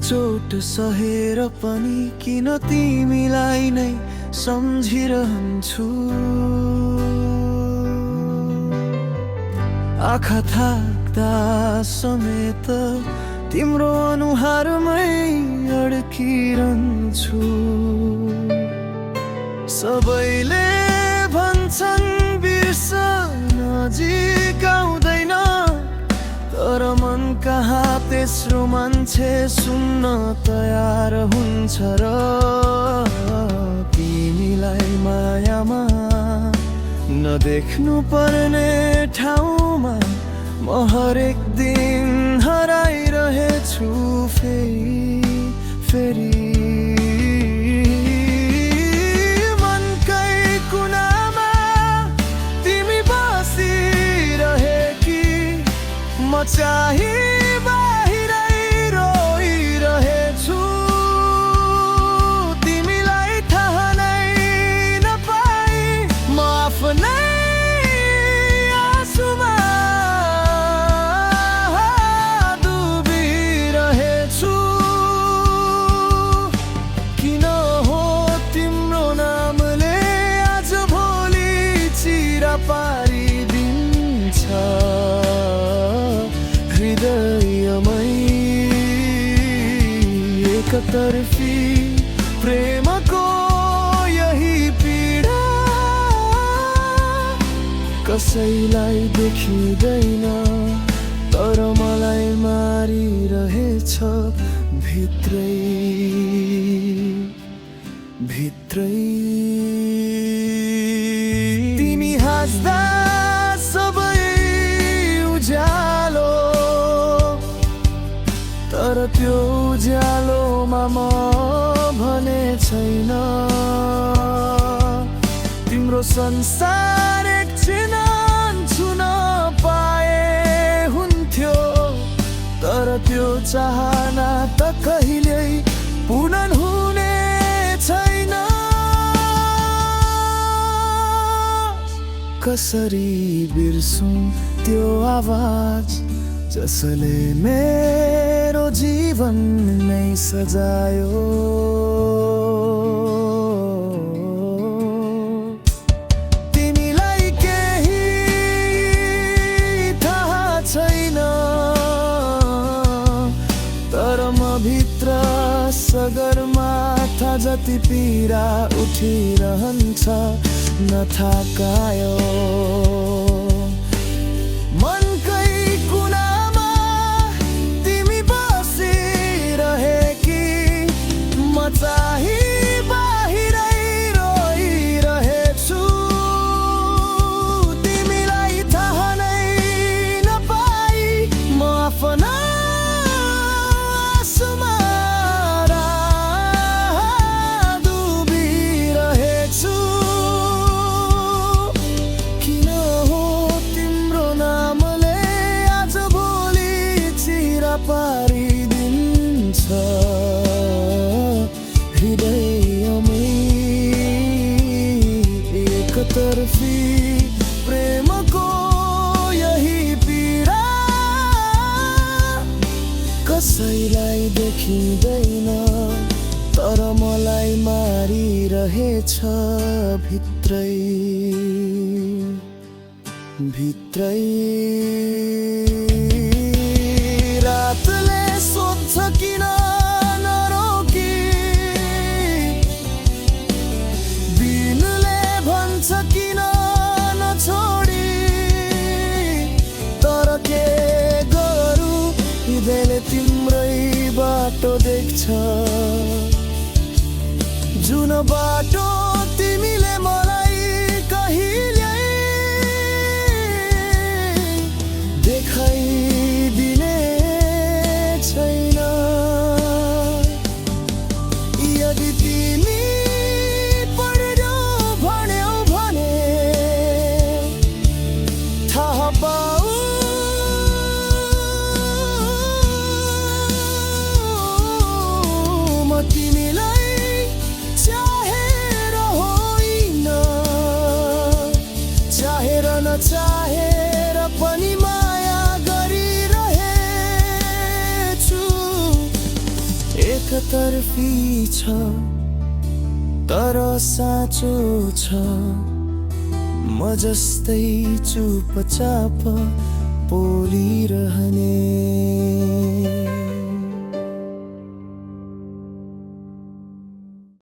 चोट सहेर पनि किन तिमीलाई नै सम्झिरहन्छु। आँखा थाक्दा समेत तिम्रो अनुहारमै अड्किरहन्छु। सबैले भन्छन् बिर्सन नजिक आउँदैन, तर मन कहाँ तेस्रो मान्छे सुन्न तयार हुन्छ र तिमीलाई मायामा नदेख्नु पर्ने ठाउँमा म हरेक दिन हराइरहेछु फेरि। मनकै कुनामा तिमी बसिरहेकी, म चाहिँ बाहिरै रोइरहेछु। तिमीलाई थाहा नै नपाई म आफ्नै आँसुमा डुबिरहेछु। किन हो तिम्रो नामले आजभोलि चिरा पारिदिन्छ हृदयमै। एकतर्फी प्रेमको यही पीडा कसैलाई देखिँदैन, तर मलाई मारिरहेछ भित्रै। तिमी हाँस्दा सबै उज्यालो, तर त्यो उज्यालोमा म भने छैन। तिम्रो संसार एकछिन छुन पाए हुन्थ्यो, तर त्यो चाहना त कहिल्यै पूर्ण हुने छैन। कसरी बिर्सौँ त्यो आवाज जसले मेरो जीवन नै सजायो। तिमीलाई केही थाहा छैन, तर म भित्र सगरमाथा जति पीडा उठिरहन्छ नथाकायो। मनकै कुनामा तिमी बसिरहेकी, म चाहिँ बाहिरै रोइरहेछु। तिमीलाई थाहा नै नपाई म आफ्ना आँसुमा डुबिरहेछु। किन हो तिम्रो नामले आजभोलि चिरा पारिदिन्छ हृदयमै। एकतर्फी प्रेमको यही पीडा कसैलाई देखिँदैन, तर मलाई मारिरहेछ भित्रै। रातले सोध्छ किन नरोकी, दिनले भन्छ किन नछोडी, तर के गरौँ हृदयले तिम्रै बाटो देख्छ। जुन बाटो तिमीले मलाई कहिल्यै देखाइदिने छैन। यदि तिमी पढ्यौ भन्यौ भने थाहा पाऊ, म तिमीलाई चाहेर होइन, चाहेर नचाहेर पनि माया गरिरहेछु। एकतर्फी छ तर साँचो छ। म जस्तै चुपचाप बोलिरहने।